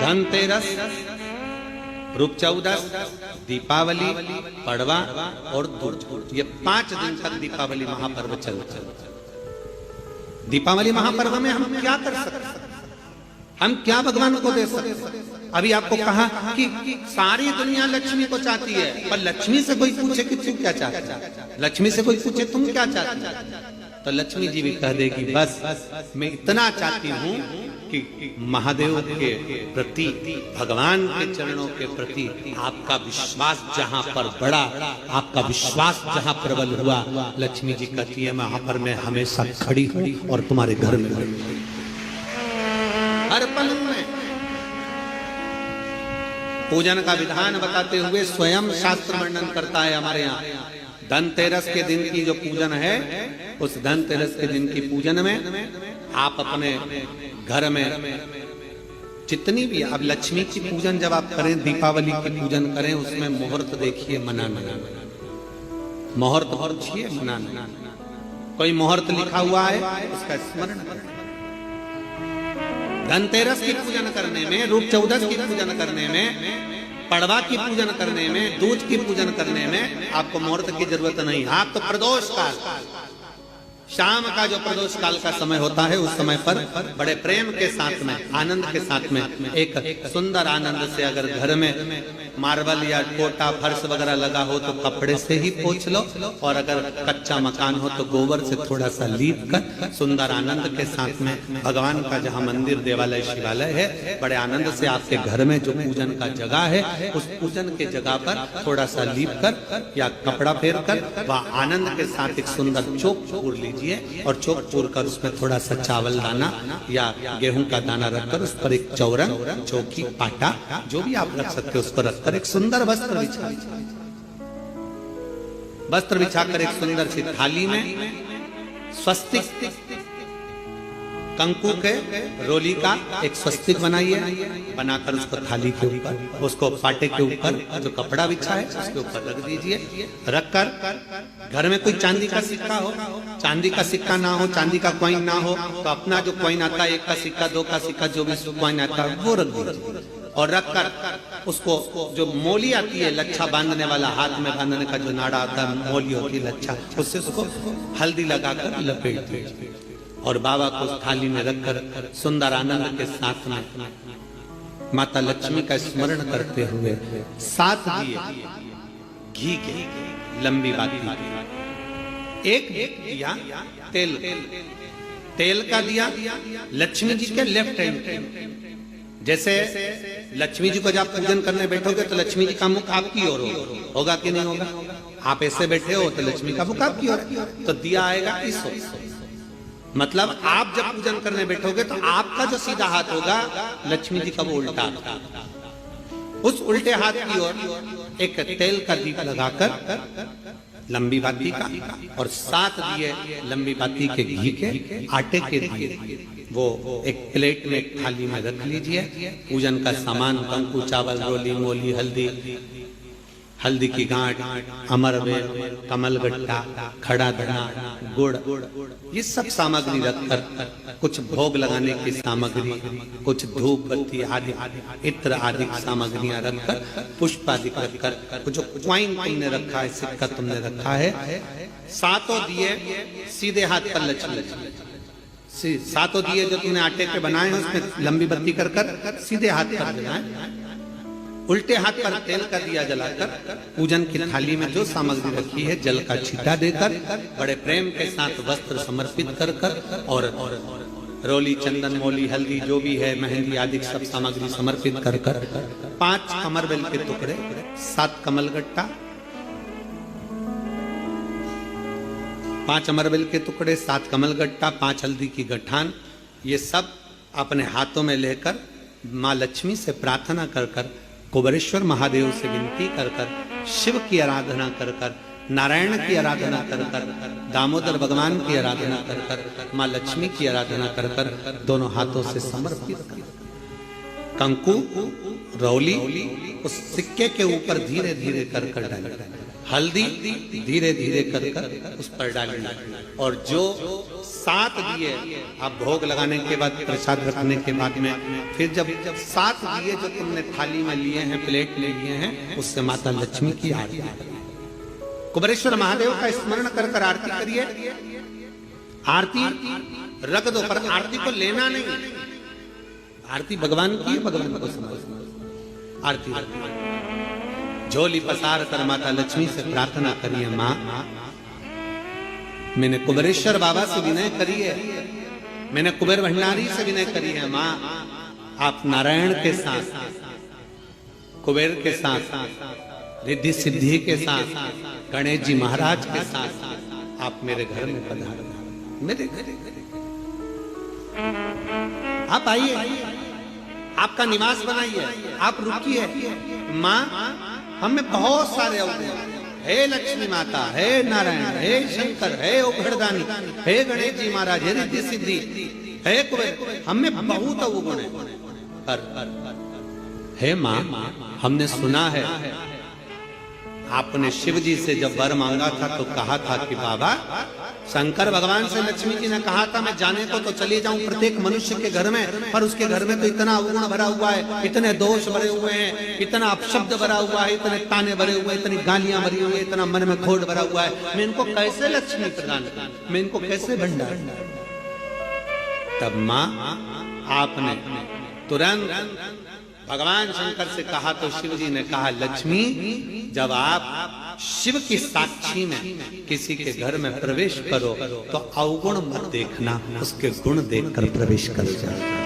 धनतेरस, रूप चौदस, दीपावली, पड़वा और दूज, ये 5 दिन तक दीपावली महापर्व चलता है। दीपावली महापर्व में हम क्या कर सकते हैं? हम क्या भगवान को दे सकते हैं? अभी आपको कहा कि सारी दुनिया लक्ष्मी को चाहती है, पर लक्ष्मी से कोई पूछे कि तू क्या चाहता है, लक्ष्मी से कोई पूछे तुम क्या चाहते है, तो लक्ष्मी जी भी कह देगी बस मैं इतना चाहती हूँ कि महादेव के प्रति, भगवान के चरणों के प्रति आपका विश्वास जहाँ पर बढ़ा, आपका विश्वास जहाँ प्रबल हुआ, लक्ष्मी जी कहती है वहां पर मैं हमेशा खड़ी हूँ और तुम्हारे घर में हर पल में। पूजन का विधान बताते हुए स्वयं शास्त्र वर्णन करता है हमारे यहाँ। धनतेरस के दिन की जो पूजन है, उस धनतेरस के दिन की पूजन में आप अपने घर में जितनी भी, अब लक्ष्मी की पूजन जब आप करें, दीपावली की पूजन करें, उसमें मुहूर्त देखिए, मनाना, मुहूर्त पूछिए, मनाना, कोई मुहूर्त लिखा हुआ है उसका स्मरण करें। धनतेरस की पूजन करने में, रूप चौदस की पूजन करने में, पड़वा की पूजन करने में, दूज की पूजन करने में आपको मुहूर्त की जरूरत नहीं। आप तो प्रदोष काल, शाम का जो प्रदोष काल का समय होता है, उस समय पर बड़े प्रेम के साथ में, आनंद के साथ में, एक सुंदर आनंद से अगर घर में मार्बल या कोटा फर्श वगैरह लगा हो तो कपड़े से ही पोंछ लो, और अगर कच्चा मकान हो तो गोबर से थोड़ा सा लीप कर सुंदर आनंद के साथ में भगवान का जहाँ मंदिर, देवालय, शिवालय है, बड़े आनंद से आपके घर में जो पूजन का जगह है, उस पूजन के जगह पर थोड़ा सा लीप कर या कपड़ा फेर कर वह आनंद के साथ एक सुंदर चौक पूर लीजिए, और चौक पूर कर उसमें थोड़ा सा चावल दाना या गेहूं का दाना रखकर उस पर एक चौरंग, चौकी, पाटा जो भी आप रख सकते हो उस पर रखकर एक सुंदर वस्त्र बिछाकर एक सुंदर सी थाली में स्वस्तिक, कंकु के रोली का एक स्वस्तिक बनाइए, बनाकर उसको थाली के ऊपर, उसको पाटे के ऊपर जो कपड़ा बिछा है उसके ऊपर रख दीजिए। रखकर घर में कोई चांदी का सिक्का हो, चांदी का सिक्का ना हो, चांदी का कॉइन ना हो, तो अपना जो कॉइन आता है, 1 का सिक्का, 2 का सिक्का, जो भी कॉइन आता है वो रख दीजिए। और रखकर उसको जो मोली आती है, लच्छा बांधने वाला, हाथ में बांधने का जो नाड़ा आता है, मोली होती है लच्छा, उससे उसको हल्दी लगाकर लपेट दीजिए और बाबा को थाली में रखकर सुंदर आनंद के साथ में माता लक्ष्मी का स्मरण करते हुए 7 दिए घी के, लंबी बाती, एक दिया तेल का दिया लक्ष्मी जी के लेफ्ट हैंड। जैसे लक्ष्मी जी को जब पूजन करने बैठोगे तो लक्ष्मी जी का मुख आपकी ओर होगा कि नहीं होगा? आप ऐसे बैठे हो तो लक्ष्मी का मुख आपकी ओर, तो दिया आएगा इस ओर। मतलब आप जब पूजन करने बैठोगे तो आपका जो सीधा हाथ होगा, लक्ष्मी जी का वो उल्टा, उस उल्टे हाथ की ओर एक तेल का दीप लगाकर लंबी बाती का, और 7 दिए लंबी बाती के घी के, आटे के दिए वो एक प्लेट में, एक थाली में रख लीजिए। पूजन का सामान, कंकु, चावल, रोली, मोली, हल्दी की गांठ, अमरवेल, कमलगट्टा, खड़ा धना, गुड़, ये सब सामग्री रखकर, कुछ भोग लगाने की सामग्री, कुछ धूप बत्ती आदि, इत्र आदि सामग्रियां रखकर, पुष्प आदि रखकर, जो कॉइन तुमने रखा है, सिक्का तुमने रखा है, 7 दिए सीधे हाथ पर लक्ष्मी, 7 दिए जो तुमने आटे के बनाए हैं उसमें लंबी बत्ती कर सीधे हाथ पर जलाएं। उल्टे हाथ पर तेल का दिया जलाकर पूजन की थाली में जो सामग्री रखी है जल का छींटा देकर, बड़े प्रेम के साथ वस्त्र समर्पित कर और रोली, चंदन, मोली, हल्दी जो भी है, मेहंदी आदि सब सामग्री समर्पित कर 5 अमरवेल के टुकड़े, 7 कमलगट्टा, 5 अमरवेल के टुकड़े, 7 कमलगट्टा, 5 हल्दी की गठान, ये सब अपने हाथों में लेकर माँ लक्ष्मी से प्रार्थना कर कुबेरेश्वर महादेव से विनती कर शिव की आराधना कर नारायण की आराधना कर दामोदर भगवान की आराधना कर माँ लक्ष्मी की आराधना कर दोनों हाथों से समर्पित कर कंकु, रौली उस सिक्के के ऊपर धीरे धीरे कर डालें, हल्दी धीरे धीरे कर उस पर डालें, और जो 7 दिए आप भोग लगाने के बाद, प्रसाद रखने के बाद में, फिर जब 7 दिए जो तुमने थाली में लिए हैं, प्लेट में लिए हैं, उससे माता लक्ष्मी की आरती करिए। कुबेरेश्वर महादेव का स्मरण कर कर आरती करिए। आरती रख दो, पर आरती को लेना नहीं। आरती भगवान की है, भगवान को समझ। आरती झोली पसार कर माता लक्ष्मी से प्रार्थना करिए, माँ मैंने कुबेरेश्वर बाबा से विनय करी है, मैंने कुबेर भंडारी से विनय करी है, माँ आप नारायण के साथ, कुबेर के साथ, रिद्धि सिद्धि के साथ, गणेश जी महाराज के साथ आप मेरे घर में पधारो, मेरे घर आप आइए, आपका निवास बनाइए, आप रुकिए। माँ हमें बहुत सारे अवगुण, हे लक्ष्मी माता, हे नारायण, हे शंकर, हे उभरदानी, हे गणेश जी महाराज, हे रिद्धि सिद्धि, हे कुबेर, हमें बहुत अवगुण है। पर हे माँ हमने सुना है आपने शिव जी से जब वर मांगा था तो कहा था कि बाबा, शंकर भगवान से लक्ष्मी जी ने कहा था मैं जाने को तो चले जाऊं प्रत्येक मनुष्य के घर में, पर उसके घर में तो इतना अवगुण भरा हुआ है, इतने दोष भरे हुए हैं, इतना अपशब्द भरा हुआ है, इतने ताने भरे हुए, इतनी गालियां भरी हुई, इतना मन में खोट भरा हुआ है, मैं इनको कैसे लक्ष्मी प्रदान करूं, मैं इनको कैसे भंडार। तब माँ आपने तुरंत भगवान शंकर से कहा तो शिव जी ने कहा, लक्ष्मी जब आप शिव की साक्षी में किसी के घर में प्रवेश करो तो अवगुण मत देखना, उसके गुण देखकर प्रवेश कर जाओ।